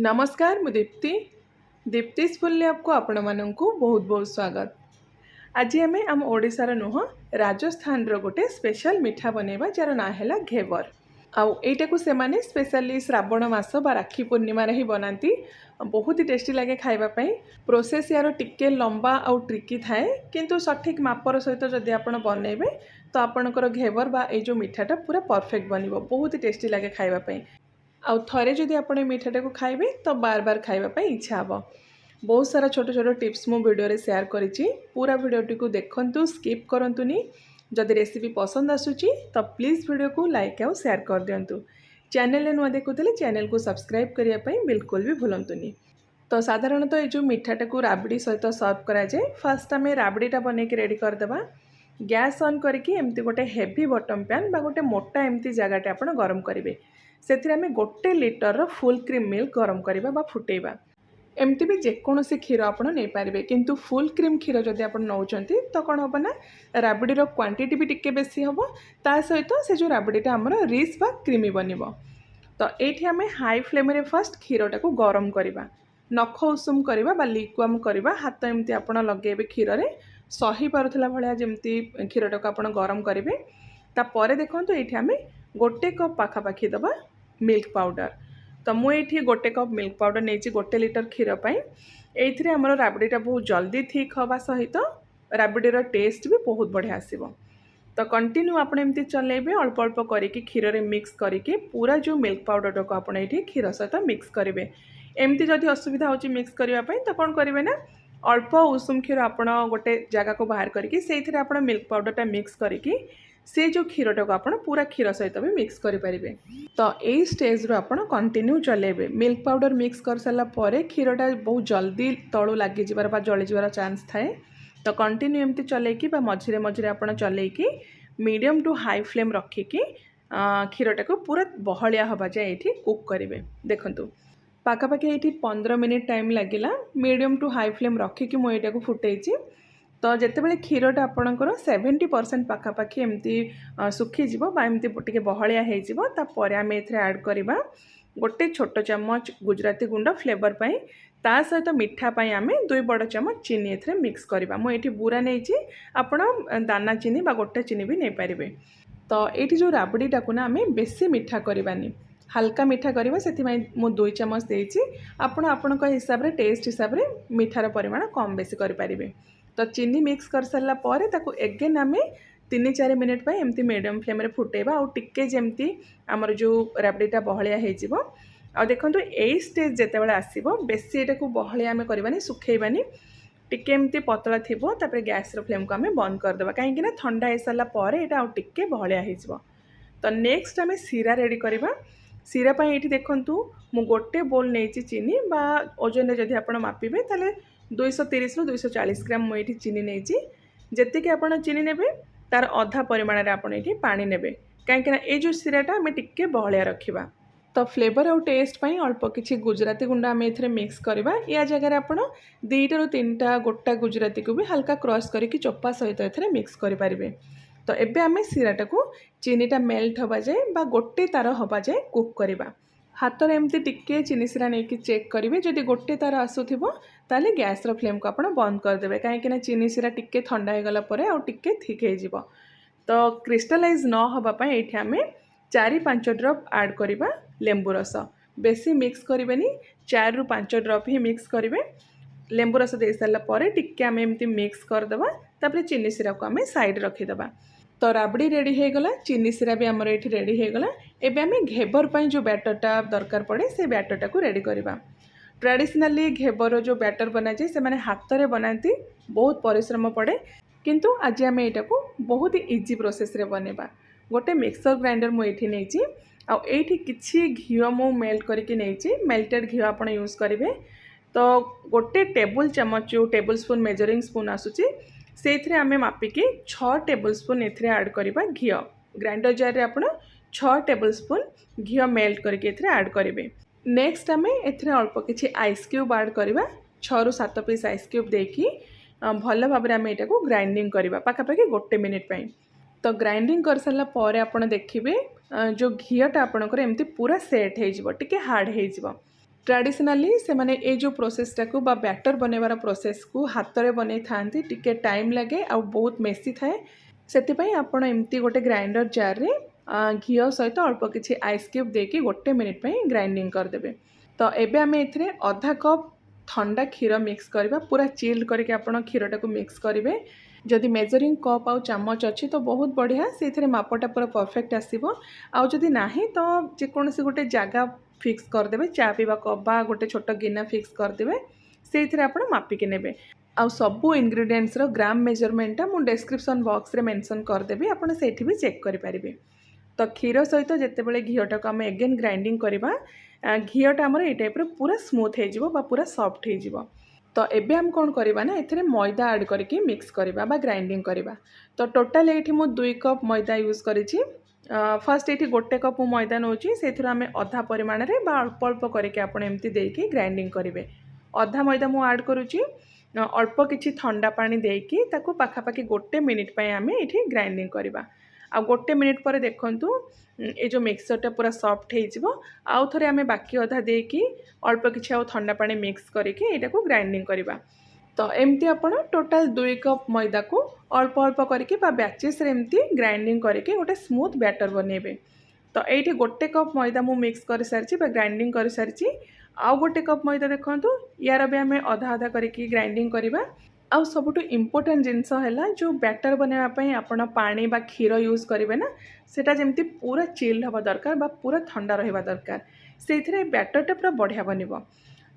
नमस्कार मु दीप्ति दीप्तिस फुल आपको आपण माननकु बहुत बहुत स्वागत। आज आम आम ओडिशार नुह राजस्थान रो गोटे स्पेशल मिठा बनैबा जार ना है घेवर। आउ एटा को से माने स्पेशली श्रावण मास बा राखी पूर्णिमा रे ही बनाती। बहुत ही टेस्टी लगे खाइबा पई। प्रोसेस यार टिके लंबा आउ ट्रिकी थाए किंतु सठिक मापर सहित जदि आपण बनैबे तो आपणकर घेवर बा ए जो मिठाटा पूरा परफेक्ट बनिबो। बहुत ही टेस्टी लगे खाइबा पई। आउ थरे जदि आपण मिठाटा को खाइबे तो बार बार खाइबा पई इच्छा हबो। बहुत सारा छोट छोट टिप्स मो वीडियो रे शेयर करिछि। पूरा वीडियोटी को देखंतु, स्किप करंतुनी। जदि रेसिपी पसंद आसुची तो प्लीज वीडियो को लाइक आउ शेयर कर दियंतु। चैनल रे नुआ देखुतले चैनल को सब्सक्राइब करिया पई बिल्कुल भी भूलंतुनी। तो साधारणतः ये जो मिठाटा को राबड़ी सहित सर्व करा जाए। फर्स्ट आम राबड़ीटा बन के रेडी करदेबा। गैस ऑन करके एमती गोटे हेवी बटम पैन बा गोटे मोटा एमती जगह आप गरम करेंगे। से गोटे लिटर फुल क्रीम मिल्क गरम करवा बा फुटेबा। एमती भी जेकोसी क्षीर आप नहीं पारे किंतु फुल क्रीम क्षीर जदि आप नौकरी तो कौन हम ना राबड़ीर क्वांटिटी भी टिके बेसी हम ता सहित से जो राबड़ीटा आमर रिच बा क्रीमी बनब। तो ये आम हाई फ्लेम रे फर्स्ट क्षीरटा को गरम करवा, नख उषुम करवा बा लिक्वाम करवा। हाथ एमती आप लगे क्षीर रे सही पारुला भाया जमती क्षीरटा को आप गरम करेंगे। तापर देखो ये आम गोटे कप पाखापाखि दबा मिल्क पाउडर। तो मुझे गोटे कप मिल्क पाउडर नहीं गोटे लिटर क्षीर पाई। ये आमर राबड़ीटा बहुत जल्दी थिक हवा सहित राबड़ीर टेस्ट भी बहुत बढ़िया आसब। तो कंटिन्यू आप एमती चलेबे अल्प अल्प करके क्षीर रे मिक्स करके पूरा जो मिल्क पाउडर को आप क्षीर सहित मिक्स करेंगे। एमती जदि असुविधा हो मिक्स करने तो कौन करेंगे ना अल्प उषुम क्षीर आप गोटे जगह को बाहर करके से मिल्क पाउडरटा मिक्स करके से जो क्षीरटा को आप पूरा क्षीर सहित भी मिक्स करेंगे। तो यही स्टेज रू आप कंटिन्यू चलेबे। मिल्क पाउडर मिक्स कर सारा पर क्षीरटा बहुत जल्दी तलू लगी जबार जली जबार चांस थाए। तो कंटिन्यू एमती चलेकी मझे मझे आप चलेकी मीडियम टू हाई फ्लेम रखिकी क्षीरटा को पूरा बहलिया हवा जाए ये कुक करेंगे। देखंतु पाखापाखि ये 15 मिनिट टाइम लगिला। मीडियम टू हाई फ्लेम रखिकी मुझे फुटेची। तो जितेबाला क्षीरटा आपणकर 70% पाखापाखि एमती सुखीजी एमती टे बहलिया होपर आम ए ऐड करवा गोटे छोट चमच गुजराती गुंड फ्लेवर पाई। ता सहित मिठा पाई आम 2 बड़ चमच चीनी ए मिक्स करवा। मुझे बुरा नहीं आपण दाना चीनी बा गोटे चीनी भी नहीं पारे। तो ये जो राबड़ीटा को ना आम बेसी मिठा करवानी, हल्का मिठा करवा। से 2 चमच देती आपण हिसाब रे टेस्ट हिसाब रे मिठार परिमाण कम बेसी करें। तो चीनी मिक्स कर सारा पर ताको एगेन आम 3-4 मिनिट पर एमती मीडियम फ्लेम रे फुटेबा और टिके जमती आमर जो राबड़ीटा बहलिया हो। आ देखो यही स्टेज जितेबाला आसो बेसी यहाँ को बहलिया आम करवानी, सुखेबानी। टिके एमती पतला थी गैस फ्लेम को आम बंद करदे कहीं ठंडा हो सारा पर यहाँ टिके बहलिया हो। तो नेक्स्ट आम सीरा रेडी करवा। सीरा पाई ये देखूँ मु गोटे बोल नहीं चीनी बा ओजन जदि आप मापिबे ताले 230 ରୁ 240 ग्राम मुझे चीनी नहीं। जी आप चीनी ने तार अधा परिमाण आप पानी ने कहीं ये जो सीराटा आम टिके बहलिया रखा। तो फ्लेवर और टेस्ट पाई अल्प किसी गुजराती गुंडा आम ए मिक्स करवा। या जगह आप 2 ରୁ 3टा गोटा गुजराती को भी हल्का क्रश करके चोपा सहित ए मिक्स करेंगे। तो एबे आम सीराटा को चीनीटा मेल्ट हवा जाए बा गोटे तार हवा जाए कुक करवा। हाथ में एमती टिके चीनी सीरा नहीं चेक करेंगे। जदि गोटे तार आसुथिबो ताले गैस रो फ्लेम को आप बंद करदे कहीं चीनी सीरा टिके ठंडा हो गला परे और टिके थिक हो। तो क्रिस्टलाइज न होगा ये आम 4-5 ड्रप ऐड करवा लेंबू रस। बेसी मिक्स करें 4 ରୁ 5 ड्रप ही मिक्स करेंगे। लेंबू रस दे सारा पर टिके आम एमती मिक्स करदे तापर चीनी सीरा को आम साइड रखीदे। तो राबड़ी रेडी हो गला, चीनी सीरा भी आमर ये रेडी हो गला। एबे आम घेबर पाई जो बैटरटा दरकार पड़े से बैटरटा को रेडी करवा। ट्रेडिशनली घेबर जो बैटर बना जाए से माने हाथ में बनाती, बहुत परिश्रम पड़े किंतु आज आम यहाँ को बहुत ही इजी प्रोसेस रे बनेबा। गोटे मिक्सर ग्राइंडर मुझे नहीं आठी किसी घी मु मेल्ट करके नहीं, मेल्टेड घी आप यूज करेंगे। तो गोटे टेबल चमच जो टेबल स्पून मेजरिंग स्पून आसूची से आम मापिकी 6 टेबल स्पून ए ऐड करवा घी। ग्राइंडर जार रे आप 6 टेबल स्पून घी मेल्ट करके ऐड करेंगे। नेक्स्ट आम अल्प किसी आइस क्यूब ऐड करवा। 6 ରୁ 7 पीस आइस क्यूब देकी भल भाव में आम यहाँ को ग्राइंडिंग करवा पाखापाखि 1 मिनिट पाई। तो ग्राइंडिंग कर सारा पर आप देखिए जो घीटा आपणकर एमती पूरा सेट हो हार्ड हो। ट्रेडिशनली से माने ए जो प्रोसेसटा को बा बैटर बनैबार प्रोसेस को हाथ में बनै थांती टिके टाइम लगे आ बहुत मेसी थाए से आपण एमती गोटे ग्राइंडर जार रे घी सहित अल्प किसी आइस क्यूब देके गोटे मिनिट ग्राइंडिंग करदे। तो एबे आम ए अधा कप ठंडा क्षीर मिक्स करवा पूरा चिल्ड करके आपण क्षीरटा को मिक्स करेंगे। जदि मेजरिंग कप आउ चामच अच्छी तो बहुत बढ़िया से मापटा पूरा परफेक्ट आसो। आउ जदि नाही तो जेकोसी गोटे जगह फिक्स करदे चा पीवा कप बा गोटे छोट गिना फिक्स करदे से आप मापिकी ने आउ सबू इंग्रेडिएंट्स रो ग्राम मेजरमेंटा मु डिस्क्रिप्शन बॉक्स रे मेंशन करदेवी आपण सेठी भी चेक करि परिबे। तो क्षीर सहित जितेबाला घीटा को आम एगेन ग्राइंडिंग करवा घीटा आमर ये टाइप पूरा स्मूथ हो पूरा सॉफ्ट हो। तो एबे हम कौन करवा ना एथिरे मैदा ऐड करके मिक्स करवा बा ग्राइंडिंग करवा। तो टोटाल ये मु 2 कप मैदा यूज करिछि। फर्स्ट ये गोटे कप मु मैदा नौची से आम अधा परिमाण रे बा अल्प अल्प करके आपण एमती देकी ग्राइंडिंग करेंगे। अधा मैदा मु ऐड करुछि अल्प किछि ठंडा पानी देकी ताको पाखापाखि गोटे मिनिट पे आम ये ग्राइंडिंग करवा। आ गोटे मिनिट पर देखंतु ये जो मिक्सरटा पूरा सॉफ्ट हो आउ थरे आम बाकी अधा देकी अल्प किछि आउ ठंडा पानी मिक्स करके एटा को ग्राइंडिंग करवा। तो एमती आपण टोटाल 2 कप मैदा को अल्प अल्प करके बा बैचेस रे एमती ग्राइंडिंग करके गोटे स्मूथ बैटर बनेबे। तो ये गोटे कप मैदा मु मिक्स कर सारी बा ग्राइंडिंग कर सारी आउ गोटे कप मैदा देखंतु यार भी आम अधा अधा करके ग्राइंडिंग करवा। आउ सबुठु इम्पोर्टेंट जिनस है जो बैटर बनवाई आपण पानी बा क्षीर यूज करेंगे ना सेटा जमती पूरा चिल्ड हवा दरकार बा पूरा ठंडा रहिबा दरकार से बैटरटा पूरा बढ़िया बनिबो।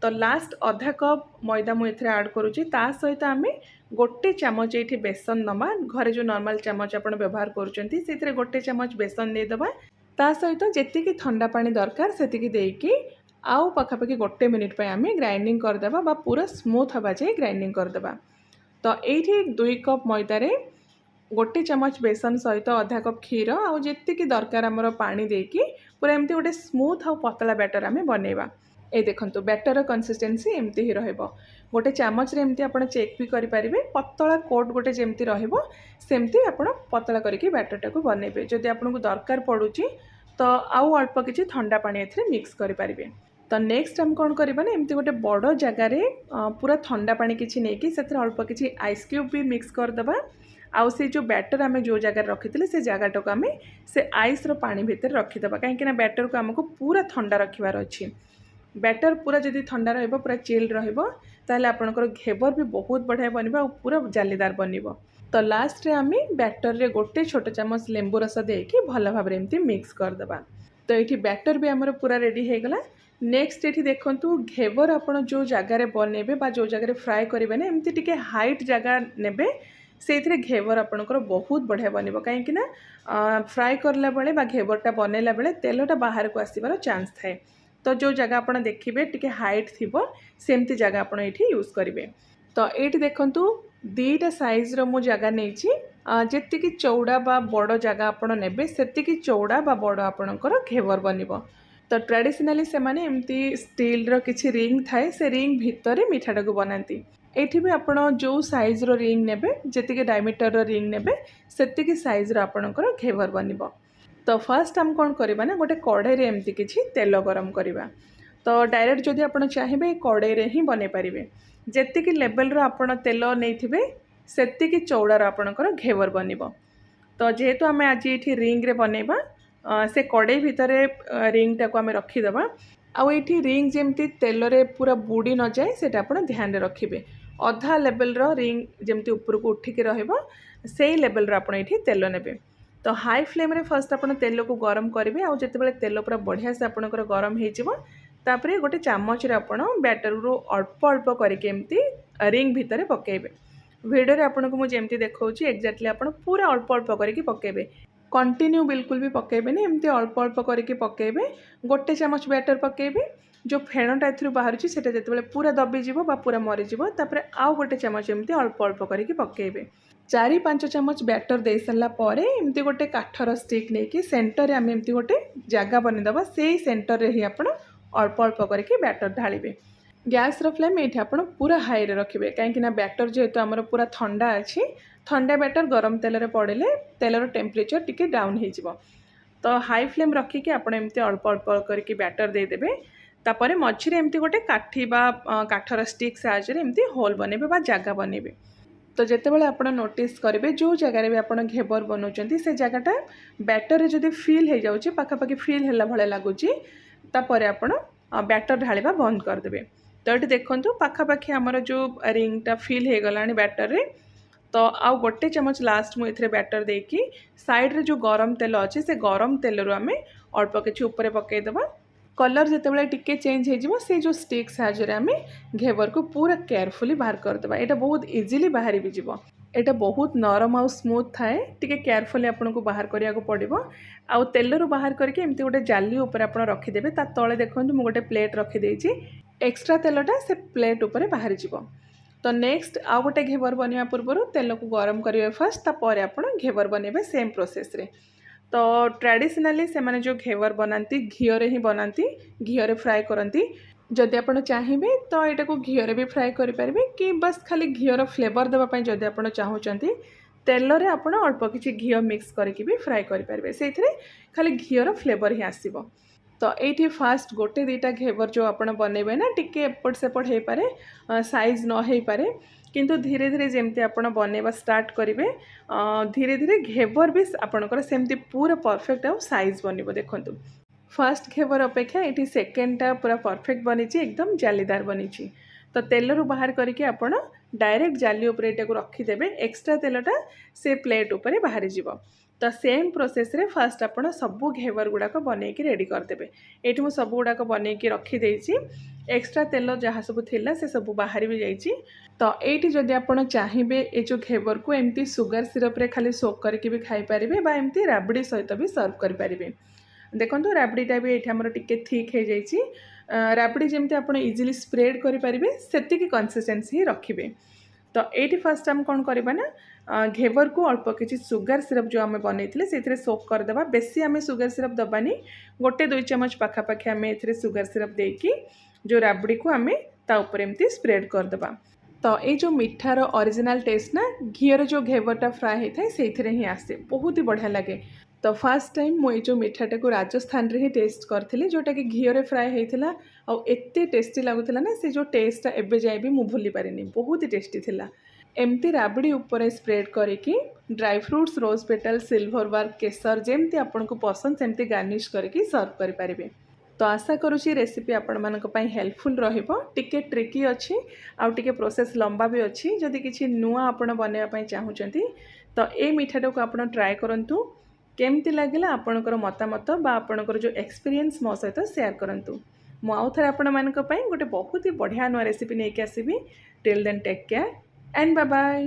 तो लास्ट अधा कप मैदा मुझे ऐड करुच्ची ता सहित आम गोटे चामच ये बेसन नवा घरे जो नॉर्मल चामच आप व्यवहार कर गोटे चामच बेसन देदेबा ता सहित जी ठंडा पानी दरकार से देकी आउ पाखापाखि गोटे मिनिट पे आम ग्राइंडिंग करदेबा बा पूरा स्मूथ हवा जाए ग्राइंडिंग करदेबा। तो ये 2 कप मैदारे गोटे चामच बेसन सहित अधा कप क्षीर आउ जी दरकार आमर पानी देकी पूरा एमती गोटे स्मूथ आउ पतला बैटर आम बनैबा। ए देखंतु बैटर कंसिस्टेंसी एमती ही रहिबो। गोटे चामच रे एमती आपण चेक भी करि परिबे पतला कोट गोटे जेमती रहिबो सेमती आपण पतला करके बैटरटा को बनैबे। जदि आपनको दरकार पड़ुची तो आउ अल्प किछि ठंडा पानी एथरे मिक्स करि परिबे। तो नेक्स्ट हम कौन करबा ना एमती गोटे बड़ जगार पूरा ठंडा पानी किछि नेकी सेथरे अल्प किछि आइस क्यूब भी मिक्स करदबा आउ से जो बैटर आम जो जगार रखी से जगटा को आम से आइस रो पानी भितर रखीदबा कहीं बैटर को आमको पूरा ठंडा रखिबार अछि। बैटर पूरा जदि ठंडा रहिबो पूरा चिल्ड रहिबो ताले आपनकर घेवर भी बहुत बढ़िया बनिबा और पूरा जालीदार बनिबो। तो लास्ट रे आम बैटर रे गोटे छोट चामच लेंबू रस देकी भल भाव एमती मिक्स करदबा। तो ये बैटर भी आमर पूरा रेडी हो गला। नेक्स्ट ये देखंतु घेवर आपण जो जगार बनेबे बा जो जगार फ्राए करेंगे ना एमती टिके हाइट जगह नेबे से घेवर आपणकर बहुत बढ़िया बनिबो कहीं फ्राए करला बेले बा घेवरटा बनैला बेले तेलटा बाहर को आसीबार चांस थाए। तो जो जगह आप देखिए टिके हाइट थिबो सेमती जगह आप ये यूज करेंगे। तो ये देखंतु 2टा साइज रो मु जगह नहीं जी चौड़ा बा बड़ जगह आपण नेबे सेतिकी चौड़ा बा बड़ आपणकर घेवर बनिबो। तो ट्रेडिशनली से माने एमती स्टील रो किछि रिंग थाए से रिंग भितर मिठाटा को बनाती एठी भी आपण जो साइज रो रिंग नेबे जेतिके डायमीटर रो रिंग नेबे सेतिकी साइज रो आपणकर घेवर बनिबो। तो फर्स्ट हम कौन करवा ना गोटे कढ़ई रे एमती किछि तेल गरम करवा। तो डायरेक्ट जदि आपण चाहिए कढ़ई रे ही बनै पारिबे जेतिकी लेवल रो आपण तेल नैथिबे सेतिकी चौड़ार आपणकर घेवर बनिबो। तो जेहेतु आम आज ये रिंग रे बनैबा से कढ़ई भितर रिंगटा को आम रखीदबा आउ ये रिंग जमती तेल रे पूरा बुड़ी न जाए से ध्यान रखिए अधा लेवल रो रिंग जमती ऊपर को उठिकी रहिबो से लेवल रो आपण ये तेल नेबे। तो हाई फ्लेम रे फर्स्ट आपण तेल को गरम करेंगे आउ जितेबाला तेल पूरा बढ़िया से आपणकर गरम होतापर गोटे चामच रे आपण बैटर रो अल्प अल्प करके एमती रिंग भितर पकेबे। वीडियो रे आपनको मु जेमती देखाउची एक्जाक्टली आपण पूरा अल्प अल्प करके पकेबे कंटिन्यू बिल्कुल भी पकेबेनी एमती अल्प अल्प करके पकेबे। गोटे चामच बैटर पकेबे जो फेणटा एथुर बाहरुची सेटा जेतेबेले पूरा दबी जीवो बा पूरा मरी जीवो तापर आउ गोटे चामच एमती अल्प अल्प करके पकेबे। 4-5 चामच बैटर दे सारा पर एमती गोटे काठर स्टिक नहीं कि सेंटर आम एमती गोटे जगह बनीदबा से सेंटर रे ही आप अल्प अल्प करके बैटर ढालिबे। गैस रो फ्लेम ये आप पूरा हाई रे रखिए कहीं बैटर जेहेतु आमर पूरा ठंडा अच्छी ठंडा बैटर गरम तेल रे पड़े तेलर टेम्परेचर टिके डाउन हो। तो हाई फ्लेम रखिकी आप एमती अल्प अल्प करके बैटर देदेबे तापर मझे एमती गोटे काठी बा काठर स्टिक साहाय्य एमती होल बनेबे बा जगह बनेबे। तो जितेबाला आप नोटिस करेंगे जो जगार भी आप घेवर बनाऊँ से जगहटा बैटर जदि फिल हो जाऊँगी पाखापाखि फिल है भाई लगुच तापर आप बैटर ढालिबा बंद करदे। तो ये देखो पाखापाखि आमर जो रिंगटा फिल हो गला बैटर रे। तो आउ गोटे चमच लास्ट मुझे बैटर देकी साइड रे जो गरम तेल अच्छे से गरम तेल रू आम अल्प किसी ऊपर पकईदबा। कलर जितेबाला टिके चेंज हो से जो स्टिक साहाय्य आम घेवर को पूरा केयरफुली बाहर करदे। यहाँ बहुत इजिली बाहरी भी जीव। एटा बहुत नरम आउ स्मूथ थाए टिके केयरफुली आपन को बाहर करिया को पड़िबो। आउ तेलरू बाहर करके एमती गोटे जाली ऊपर आप रखिदेवे ता तले देखो मु गोटे प्लेट रखिदेछि एक्स्ट्रा तेलटा से प्लेट ऊपर बाहरी जीव। तो नेक्स्ट आउ गोटे घेवर बनवा पूर्व तेल को गरम करेंगे फास्ट तापर आप घेवर बनइबे सेम प्रोसेस रे। तो ट्रेडिशनली से माने जो घेवर बनाती घीरे ही बनाती घीरे फ्राए करती। जदि आप चाहिए तो यहाँ को घीरे भी फ्राए करेंगे कि बस खाली घीर फ्लेवर देवाई जदि आप चाहते तेल रे आप अल्प किसी घी मिक्स करके भी फ्राए करेंगे से खाली घीर फ्लेवर ही आसब। तो ये फास्ट गोटे दुईटा घेवर जो आप बनइबे ना टिके एपट सेपट हो पारे साइज न हो पारे किंतु धीरे धीरे जमती आप बनइबा स्टार्ट करेंगे धीरे धीरे घेवर भी आपंकर सेमती पूरा परफेक्ट आउ साइज बनइबो। देखंतु फर्स्ट घेवर अपेक्षा ये सेकेंडटा पूरा परफेक्ट बनी एकदम जालीदार बनी। तो तेल रू बाहर करके आप डायरेक्ट जाली उपर एटा रखिदेवे एक्स्ट्रा तेलटा से प्लेट उपर बाहरी जीव। तो सेम प्रोसेस रे फर्स्ट आप सबू घेवर गुड़ाक बनईकी रेडी करदेवे। ये मुझे सब गुड़ाक बनईकी रखीदे एक्स्ट्रा तेल जहाँ सब थिला से सब बाहरी भी जाइए। तो ये जदि आप चाहिए ये जो घेवर को एमती सुगर सिरप रे खाली सोक करके भी खाई पारिबे बा एमती राबड़ी सहित भी सर्व कर पारिबे। देखो राबड़ीटा भी ये आमर टिके थिक हो जाइए राबड़ी जमती आप इजिली स्प्रेड करेंगे से कंसिस्टेंसी रखिए। तो ये फर्स्ट आम कौन करवा ना घेवर को अल्प किसी सुगर सिरप जो आम बनई से सोक करदे बेसी आम सुगर सिरप दबानी गोटे 2 चमच पाखापाखि आम ए सुगर सिरप देकी जो राबड़ी को आम ताऊपर एमती स्प्रेड करदे। तो ये जो मिठार ओरिजिनल टेस्ट ना घीर जो घेवरटा फ्राए होता है से ही आसे बहुत ही बढ़िया लगे। तो फर्स्ट टाइम मुझे जो मिठाटा को राजस्थान रे ही टेस्ट करी जोटा कि घीरे फ्राए होता और एते टेस्टी लगुला ना से जो टेस्टा एबे जाए भी मुझे भूली पारे बहुत ही टेस्टी थिला। एमती राबड़ी ऊपर स्प्रेड करके dry fruits rose petal silver work केसर जमती आपन को पसंद सेमती गार्निश करके सर्व करें। तो आशा करुँची रेसिपी आपण मानक पई हेल्पफुल रहिबो। टिके ट्रिकी अच्छी आउ टिके प्रोसेस लंबा भी अच्छी जदि किछि नुआ आपण बनैबा पई चाहुचंती तो ए मिठाटा को आपण ट्राए करंतु केमती लगिला आपणकर मतामत बा आपणकर जो एक्सपीरियंस मो सहित शेयर करंतु। मु आउ थरे आपण मानक पई गोटे बहुत ही बढ़िया नुआ रेसिपी नेके आसीबी। Till then take care and bye bye.